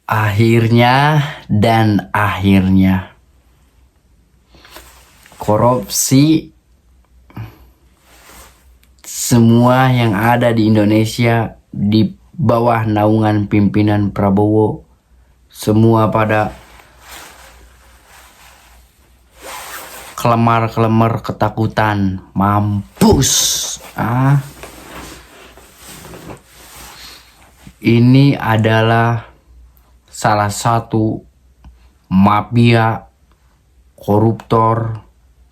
Akhirnya dan akhirnya korupsi semua yang ada di Indonesia di bawah naungan pimpinan Prabowo semua pada kelemar-kelemar ketakutan, mampus. Ini adalah salah satu mafia koruptor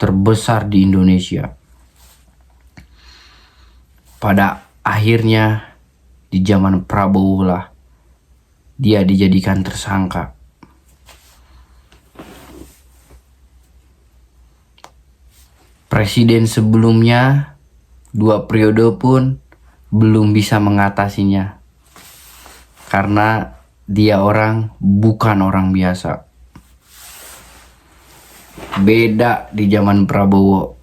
terbesar di Indonesia. Pada akhirnya di zaman Prabowo lah dia dijadikan tersangka. Presiden sebelumnya 2 periode pun belum bisa mengatasinya karena dia bukan orang biasa. Beda di zaman Prabowo,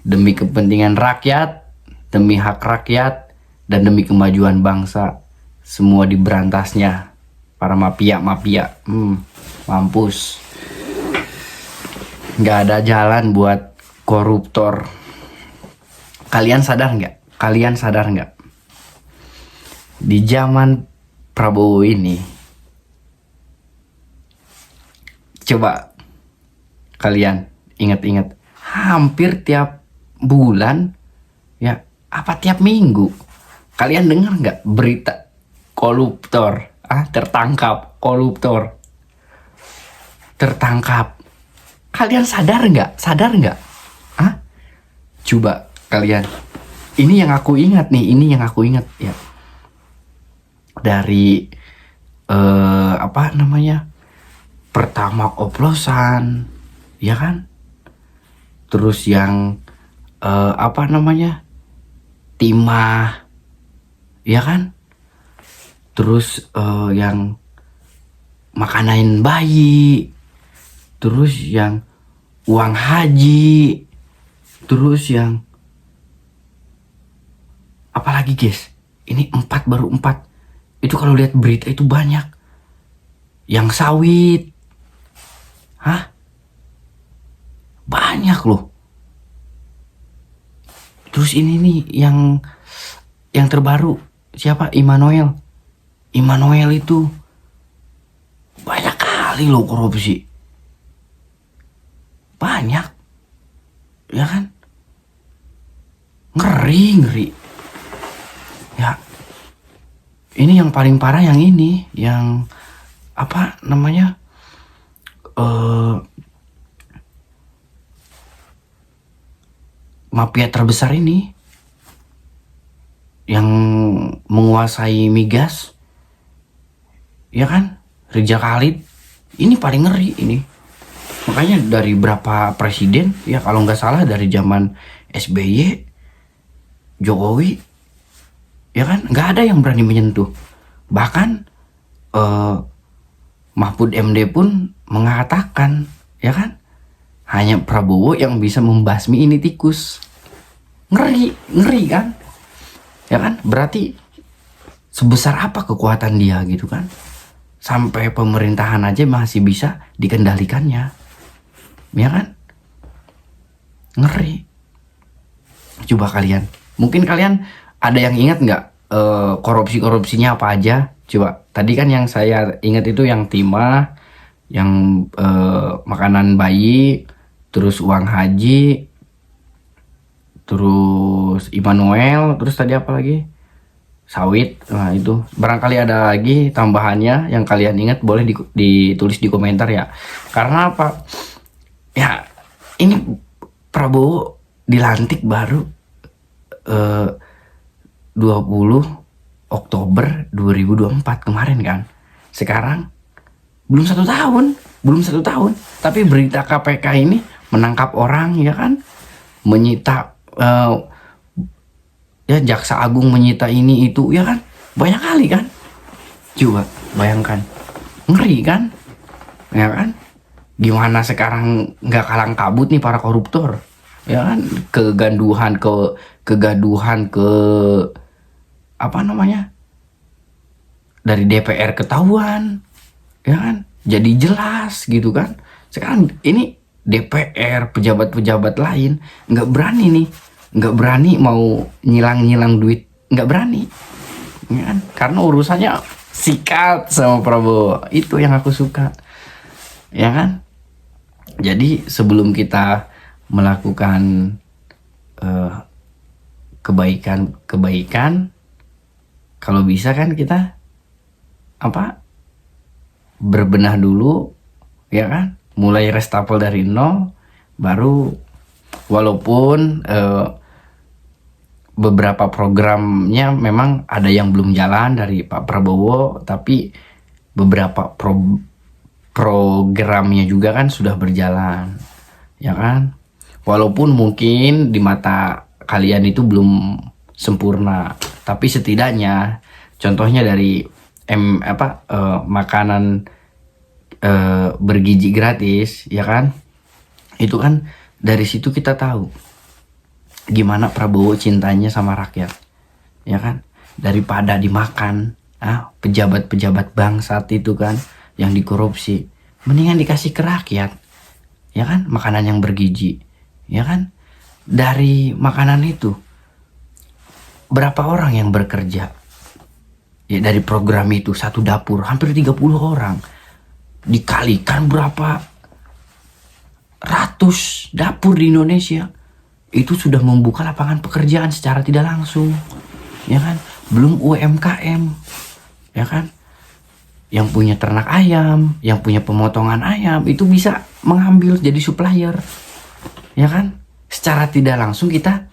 demi kepentingan rakyat, demi hak rakyat, dan demi kemajuan bangsa, semua diberantasnya para mafia. Mampus. Gak ada jalan buat koruptor. Kalian sadar nggak? Di zaman Prabowo ini, coba kalian ingat-ingat, hampir tiap bulan, ya apa tiap minggu, kalian dengar nggak berita koruptor tertangkap, koruptor tertangkap? Kalian sadar nggak? Coba kalian, ini yang aku ingat ya, dari pertama oplosan, ya kan, terus yang timah, ya kan, terus yang makanan bayi, terus yang uang haji, terus yang apalagi guys, ini baru 4. Itu kalau lihat berita itu banyak. Yang sawit, banyak loh. Terus ini nih yang terbaru, siapa? Immanuel itu banyak kali loh korupsi, banyak, ya kan? Ngeri ya. Ini yang paling parah yang ini, yang mafia terbesar ini yang menguasai migas, ya kan, Rijal Khalid. Ini paling ngeri ini. Makanya dari berapa presiden, ya kalau nggak salah dari zaman SBY, Jokowi, ya kan, nggak ada yang berani menyentuh. Bahkan Mahfud MD pun mengatakan, ya kan, hanya Prabowo yang bisa membasmi ini tikus. Ngeri kan, ya kan? Berarti sebesar apa kekuatan dia gitu kan, sampai pemerintahan aja masih bisa dikendalikannya, ya kan? Ngeri. Coba kalian, mungkin kalian ada yang ingat nggak korupsinya apa aja? Coba, tadi kan yang saya ingat itu yang timah, yang makanan bayi, terus uang haji, terus Immanuel, terus tadi apa lagi? Sawit. Nah itu, barangkali ada lagi tambahannya yang kalian ingat, boleh ditulis di komentar ya. Karena apa? Ya ini Prabowo dilantik baru 20 Oktober 2024 kemarin kan. Sekarang belum satu tahun, tapi berita KPK ini menangkap orang, ya kan, menyita, ya jaksa agung menyita ini itu, ya kan, banyak kali kan. Coba bayangkan, ngeri kan, ya kan. Gimana sekarang nggak kalang kabut nih para koruptor, ya kan, kegaduhan dari DPR ketahuan, ya kan? Jadi jelas gitu kan. Sekarang ini DPR, pejabat-pejabat lain nggak berani mau nyilang duit, nggak berani, ya kan? Karena urusannya sikat sama Prabowo, itu yang aku suka, ya kan? Jadi sebelum kita melakukan kebaikan, kalau bisa kan kita berbenah dulu, ya kan? Mulai restafel dari nol, baru walaupun beberapa programnya memang ada yang belum jalan dari Pak Prabowo, tapi beberapa programnya juga kan sudah berjalan, ya kan? Walaupun mungkin di mata kalian itu belum sempurna, tapi setidaknya contohnya dari makanan bergizi gratis, ya kan? Itu kan dari situ kita tahu gimana Prabowo cintanya sama rakyat, ya kan? Daripada dimakan pejabat-pejabat bangsat itu kan yang dikorupsi, mendingan dikasih ke rakyat, ya kan? Makanan yang bergizi, ya kan? Dari makanan itu berapa orang yang bekerja? Ya, dari program itu satu dapur hampir 30 orang, dikalikan berapa ratus dapur di Indonesia, itu sudah membuka lapangan pekerjaan secara tidak langsung, ya kan? Belum UMKM, ya kan? Yang punya ternak ayam, yang punya pemotongan ayam, itu bisa mengambil jadi supplier, ya kan? Secara tidak langsung kita,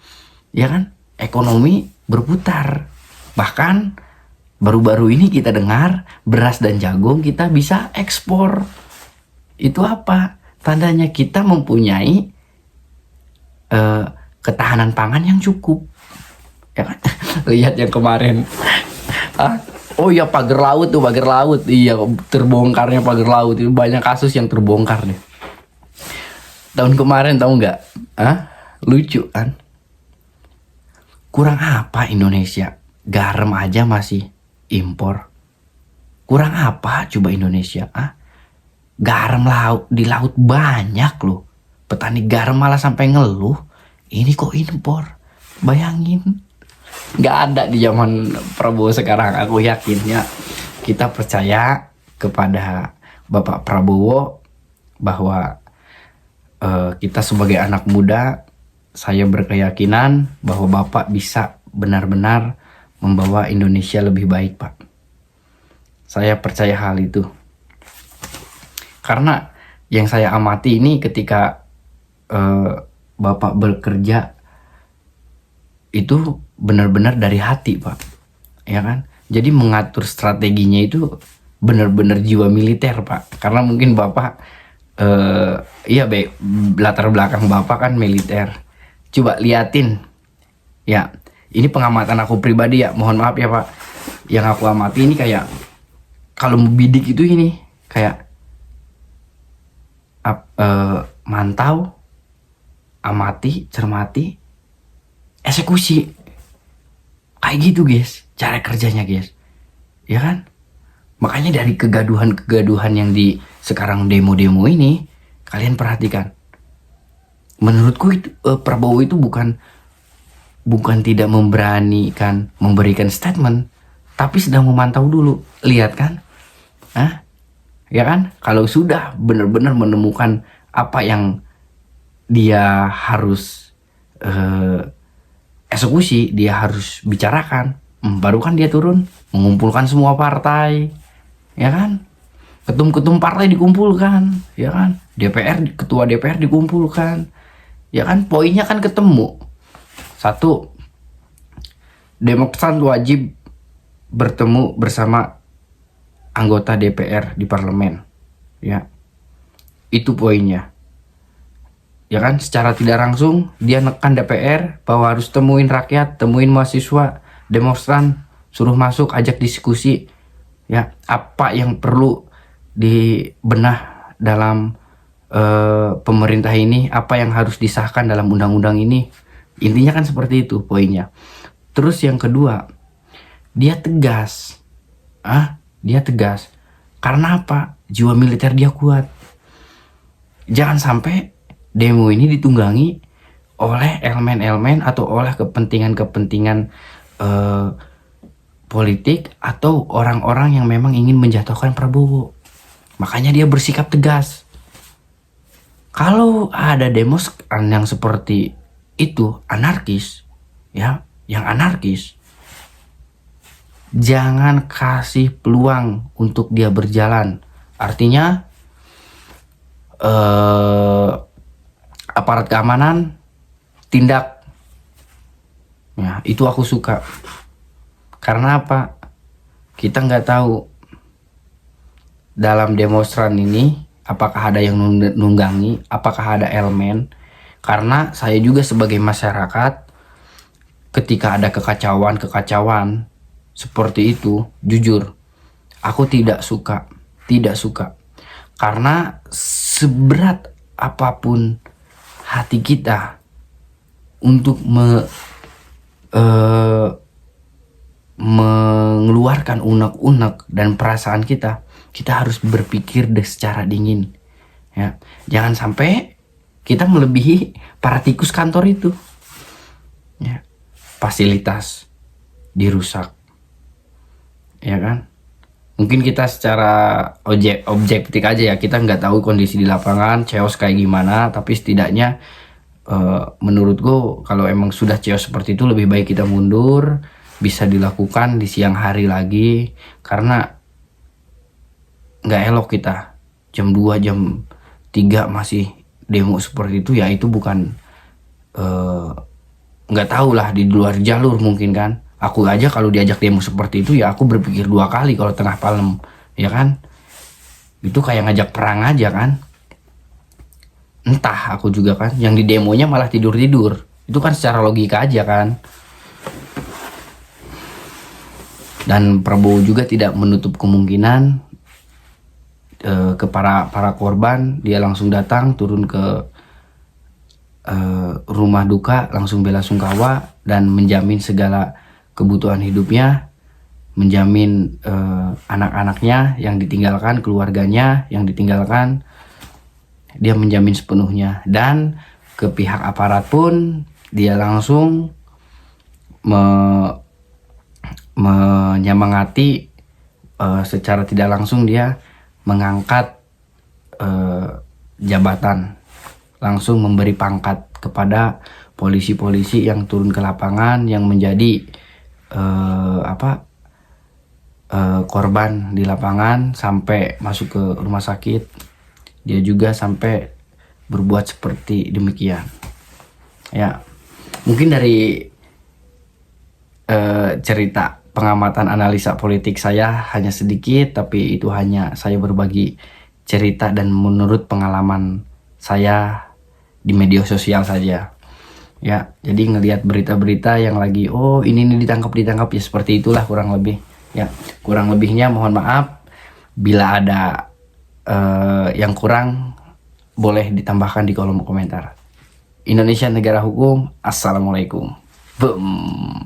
ya kan, ekonomi berputar. Bahkan baru-baru ini kita dengar beras dan jagung kita bisa ekspor. Itu apa? Tandanya kita mempunyai ketahanan pangan yang cukup, ya kan? Lihat yang kemarin, oh ya pagar laut, iya, terbongkarnya pagar laut itu, banyak kasus yang terbongkar deh tahun kemarin, tahu nggak? Lucu kan? Kurang apa Indonesia? Garam aja masih impor. Kurang apa coba Indonesia? Garam di laut banyak loh. Petani garam malah sampai ngeluh, ini kok impor. Bayangin, nggak ada di zaman Prabowo sekarang. Aku yakin ya, kita percaya kepada Bapak Prabowo bahwa kita sebagai anak muda, saya berkeyakinan bahwa Bapak bisa benar-benar membawa Indonesia lebih baik, Pak. Saya percaya hal itu. Karena yang saya amati ini ketika Bapak bekerja itu benar-benar dari hati, Pak, ya kan? Jadi mengatur strateginya itu benar-benar jiwa militer, Pak. Karena mungkin Bapak latar belakang Bapak kan militer. Coba liatin, ya, ini pengamatan aku pribadi ya, mohon maaf ya Pak. Yang aku amati ini kayak kalau bidik itu ini kayak mantau, amati, cermati, eksekusi. Kayak gitu guys, cara kerjanya guys, ya kan? Makanya dari kegaduhan yang di sekarang demo-demo ini, kalian perhatikan. Menurutku itu, Prabowo itu bukan tidak memberikan statement, tapi sedang memantau dulu. Lihat kan? Ya kan? Kalau sudah benar-benar menemukan apa yang dia harus eksekusi, dia harus bicarakan, baru kan dia turun mengumpulkan semua partai, ya kan? Ketum-ketum partai dikumpulkan, ya kan? Ketua DPR dikumpulkan, ya kan? Poinnya kan ketemu. Satu, Demokrat wajib bertemu bersama anggota DPR di parlemen, ya. Itu poinnya, ya kan? Secara tidak langsung dia nekan DPR bahwa harus temuin rakyat, temuin mahasiswa, demonstran, suruh masuk, ajak diskusi, ya, apa yang perlu dibenah dalam pemerintah ini, apa yang harus disahkan dalam undang-undang ini. Intinya kan seperti itu poinnya. Terus yang kedua, dia tegas. Dia tegas. Karena apa? jiwa militer dia kuat. Jangan sampai demo ini ditunggangi oleh elemen-elemen atau oleh kepentingan-kepentingan politik atau orang-orang yang memang ingin menjatuhkan Prabowo. Makanya dia bersikap tegas. Kalau ada demo yang seperti itu anarkis, ya, yang anarkis, jangan kasih peluang untuk dia berjalan. Artinya aparat keamanan tindak. Ya, itu aku suka. Karena apa? Kita nggak tahu dalam demonstran ini apakah ada yang nunggangi, apakah ada elemen. Karena saya juga sebagai masyarakat, ketika ada kekacauan seperti itu, jujur, aku tidak suka. Karena seberat apapun hati kita untuk mengeluarkan unek-unek dan perasaan kita harus berpikir secara dingin, ya. Jangan sampai kita melebihi para tikus kantor itu, ya. Fasilitas dirusak, ya kan. Mungkin kita secara objektif aja ya, kita nggak tahu kondisi di lapangan chaos kayak gimana, tapi setidaknya menurutku kalau emang sudah chaos seperti itu lebih baik kita mundur. Bisa dilakukan di siang hari lagi, karena nggak elok kita jam 2 jam 3 masih demo seperti itu. Ya itu bukan nggak tahu lah, di luar jalur mungkin kan. Aku aja kalau diajak demo seperti itu ya aku berpikir 2 kali kalau tengah malam, ya kan. Itu kayak ngajak perang aja kan. Entah aku juga kan, yang di demonya malah tidur-tidur. Itu kan secara logika aja kan. Dan Prabowo juga tidak menutup kemungkinan ke para korban, dia langsung datang turun ke rumah duka, langsung bela sungkawa dan menjamin segala kebutuhan hidupnya, menjamin anak-anaknya yang ditinggalkan, keluarganya yang ditinggalkan, dia menjamin sepenuhnya. Dan ke pihak aparat pun dia langsung menyemangati, secara tidak langsung dia mengangkat jabatan, langsung memberi pangkat kepada polisi-polisi yang turun ke lapangan, yang menjadi korban di lapangan sampai masuk ke rumah sakit. Dia juga sampai berbuat seperti demikian. Ya, mungkin dari cerita pengamatan analisa politik saya hanya sedikit, tapi itu hanya saya berbagi cerita dan menurut pengalaman saya di media sosial saja. Ya, jadi ngelihat berita-berita yang lagi ini ditangkap ya seperti itulah kurang lebih. Ya, kurang lebihnya mohon maaf. Bila ada yang kurang boleh ditambahkan di kolom komentar. Indonesia negara hukum. Assalamualaikum. Boom.